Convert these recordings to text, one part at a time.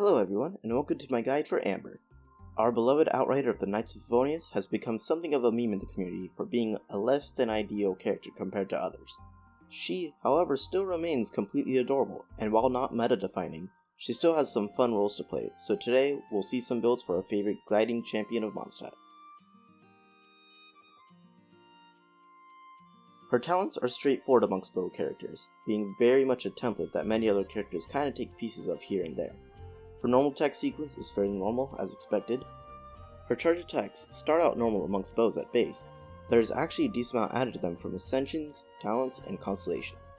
Hello everyone, and welcome to my guide for Amber. Our beloved outrider of the Knights of Favonius has become something of a meme in the community for being a less than ideal character compared to others. She, however, still remains completely adorable, and while not meta-defining, she still has some fun roles to play, so today we'll see some builds for our favorite gliding champion of Mondstadt. Her talents are straightforward amongst bow characters, being very much a template that many other characters kinda take pieces of here and there. Her normal attack sequence is fairly normal, as expected. Her charge attacks start out normal amongst bows at base. There is actually a decent amount added to them from Ascensions, Talents, and Constellations.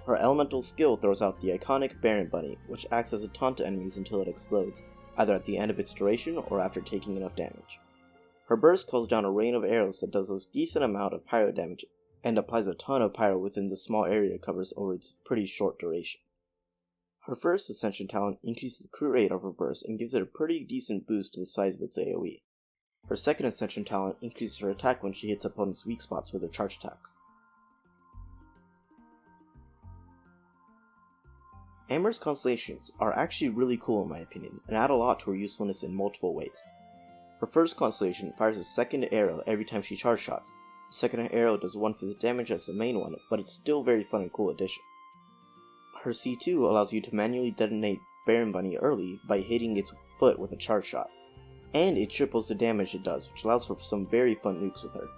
Her elemental skill throws out the iconic Baron Bunny, which acts as a taunt to enemies until it explodes, either at the end of its duration or after taking enough damage. Her burst calls down a rain of arrows that does a decent amount of pyro damage, and applies a ton of pyro within the small area it covers over its pretty short duration. Her first Ascension talent increases the crit rate of her burst and gives it a pretty decent boost to the size of its AoE. Her second Ascension talent increases her attack when she hits opponents' weak spots with her charge attacks. Amber's Constellations are actually really cool in my opinion, and add a lot to her usefulness in multiple ways. Her first Constellation fires a second arrow every time she charge shots. The second arrow does 1/5 damage as the main one, but it's still a very fun and cool addition. Her C2 allows you to manually detonate Baron Bunny early by hitting its foot with a charge shot, and it triples the damage it does, which allows for some very fun nukes with her.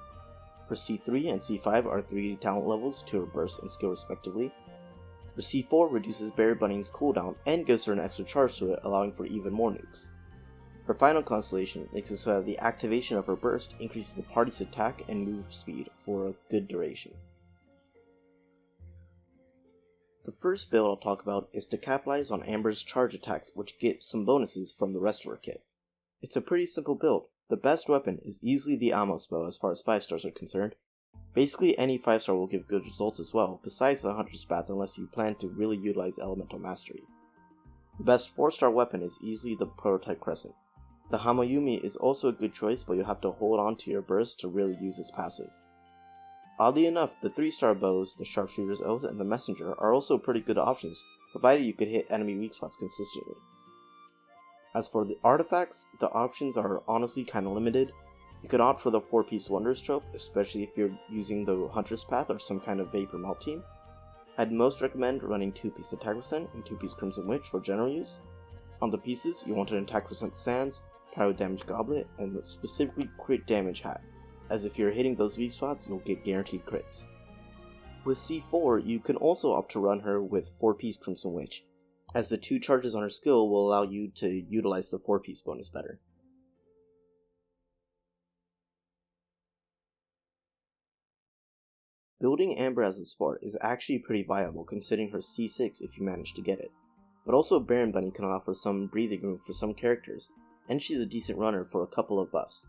Her C3 and C5 are 3 talent levels to her burst and skill respectively. Her C4 reduces Baron Bunny's cooldown and gives her an extra charge to it, allowing for even more nukes. Her final Constellation makes it so that the activation of her burst increases the party's attack and move speed for a good duration. The first build I'll talk about is to capitalize on Amber's charge attacks, which get some bonuses from the rest of her kit. It's a pretty simple build. The best weapon is easily the Amos bow as far as 5 stars are concerned. Basically any 5 star will give good results as well, besides the Hunter's Path unless you plan to really utilize Elemental Mastery. The best 4 star weapon is easily the Prototype Crescent. The Hamayumi is also a good choice, but you'll have to hold on to your burst to really use its passive. Oddly enough, the 3 star bows, the Sharpshooter's Oath, and the Messenger are also pretty good options, provided you could hit enemy weak spots consistently. As for the artifacts, the options are honestly kinda limited. You could opt for the 4-piece Wonders trope, especially if you're using the Hunter's Path or some kind of Vapor Melt team. I'd most recommend running 2-piece Attack Percent and 2-piece Crimson Witch for general use. On the pieces, you want an Attack Percent Sands, Pyro Damage Goblet, and specifically Crit Damage Hat, as if you're hitting those weak spots, you'll get guaranteed crits. With C4, you can also opt to run her with 4-piece Crimson Witch, as the 2 charges on her skill will allow you to utilize the 4-piece bonus better. Building Amber as a Sport is actually pretty viable considering her C6 if you manage to get it, but also Baron Bunny can allow for some breathing room for some characters, and she's a decent runner for a couple of buffs.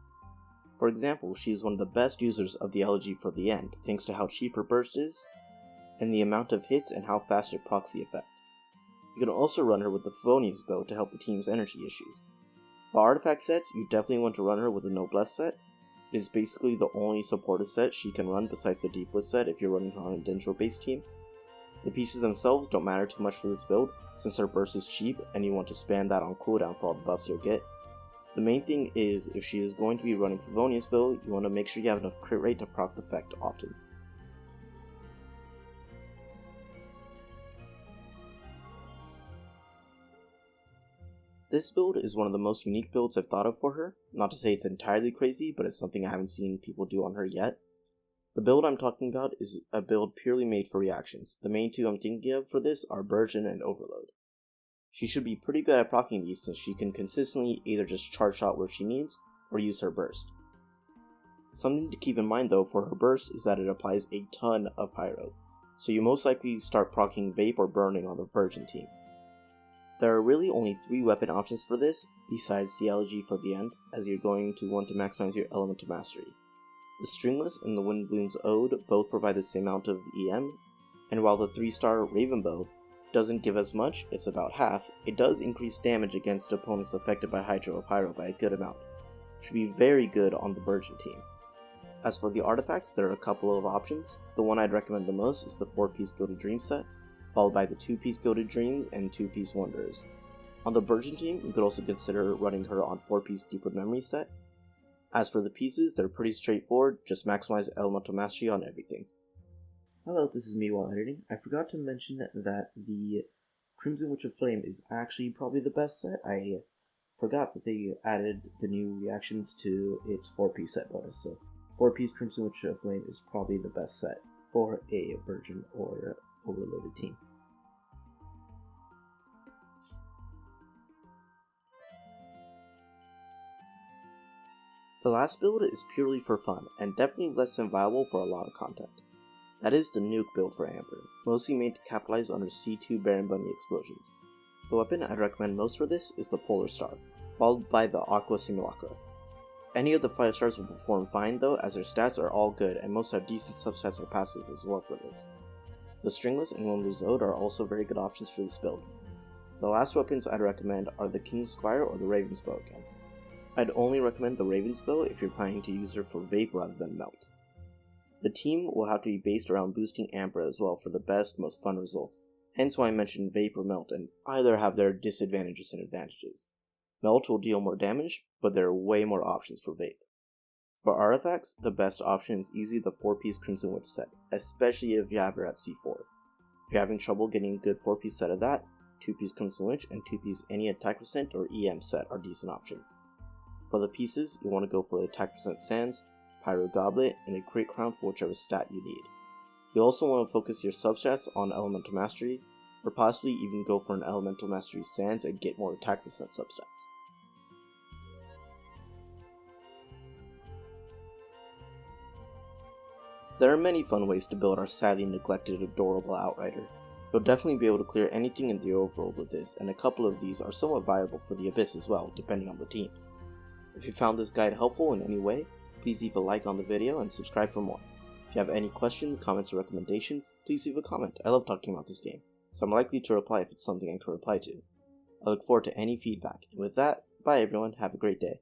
For example, she is one of the best users of the elegy for the end, thanks to how cheap her burst is, and the amount of hits and how fast it procs the effect. You can also run her with the Favonius bow to help the team's energy issues. For artifact sets, you definitely want to run her with the Noblesse set. It is basically the only supportive set she can run besides the Deepwood set if you're running her on a Dendro based team. The pieces themselves don't matter too much for this build, since her burst is cheap and you want to spam that on cooldown for all the buffs you'll get. The main thing is, if she is going to be running Favonius build, you want to make sure you have enough crit rate to proc the effect often. This build is one of the most unique builds I've thought of for her. Not to say it's entirely crazy, but it's something I haven't seen people do on her yet. The build I'm talking about is a build purely made for reactions. The main 2 I'm thinking of for this are Burgeon and Overload. She should be pretty good at proccing these since she can consistently either just charge shot where she needs, or use her burst. Something to keep in mind though for her burst is that it applies a ton of pyro, so you most likely start proccing Vape or Burning on the Virgin team. There are really only 3 weapon options for this, besides the elegy for the end, as you're going to want to maximize your Elemental Mastery. The Stringless and the Windbloom's Ode both provide the same amount of EM, and while the 3-star Raven Bow doesn't give as much, it's about half, it does increase damage against opponents affected by Hydro or Pyro by a good amount, which would be very good on the Virgin team. As for the artifacts, there are a couple of options. The one I'd recommend the most is the 4-piece Gilded Dream set, followed by the 2-piece Gilded Dreams and 2-piece Wonders. On the Virgin team, you could also consider running her on 4-piece Deeper Memory set. As for the pieces, they're pretty straightforward, just maximize Elemental Mastery on everything. Hello, this is me while editing. I forgot to mention that the Crimson Witch of Flame is actually probably the best set. I forgot that they added the new reactions to its 4-piece set bonus, so 4-piece Crimson Witch of Flame is probably the best set for a Virgin or Overloaded team. The last build is purely for fun, and definitely less than viable for a lot of content. That is the Nuke build for Amber, mostly made to capitalize on her C2 Baron Bunny explosions. The weapon I'd recommend most for this is the Polar Star, followed by the Aqua Simulacra. Any of the 5 stars will perform fine though, as their stats are all good and most have decent substats or passives as well for this. The Stringless and Windless Ode are also very good options for this build. The last weapons I'd recommend are the King's Squire or the Raven's Bow again. I'd only recommend the Raven's Bow if you're planning to use her for Vape rather than Melt. The team will have to be based around boosting Amber as well for the best, most fun results, hence why I mentioned Vape or Melt, and either have their disadvantages and advantages. Melt will deal more damage, but there are way more options for Vape. For artifacts, the best option is easily the 4-piece Crimson Witch set, especially if you have her at C4. If you're having trouble getting a good 4-piece set of that, 2-piece Crimson Witch and 2-piece any attack percent or EM set are decent options. For the pieces, you want to go for attack percent Sands, Pyro Goblet, and a Crit Crown for whichever stat you need. You also want to focus your substats on Elemental Mastery, or possibly even go for an Elemental Mastery Sands and get more attack percent substats. There are many fun ways to build our sadly neglected adorable Outrider. You'll definitely be able to clear anything in the overworld with this, and a couple of these are somewhat viable for the Abyss as well, depending on the teams. If you found this guide helpful in any way, please leave a like on the video and subscribe for more. If you have any questions, comments, or recommendations, please leave a comment. I love talking about this game, so I'm likely to reply if it's something I can reply to. I look forward to any feedback, and with that, bye everyone, have a great day.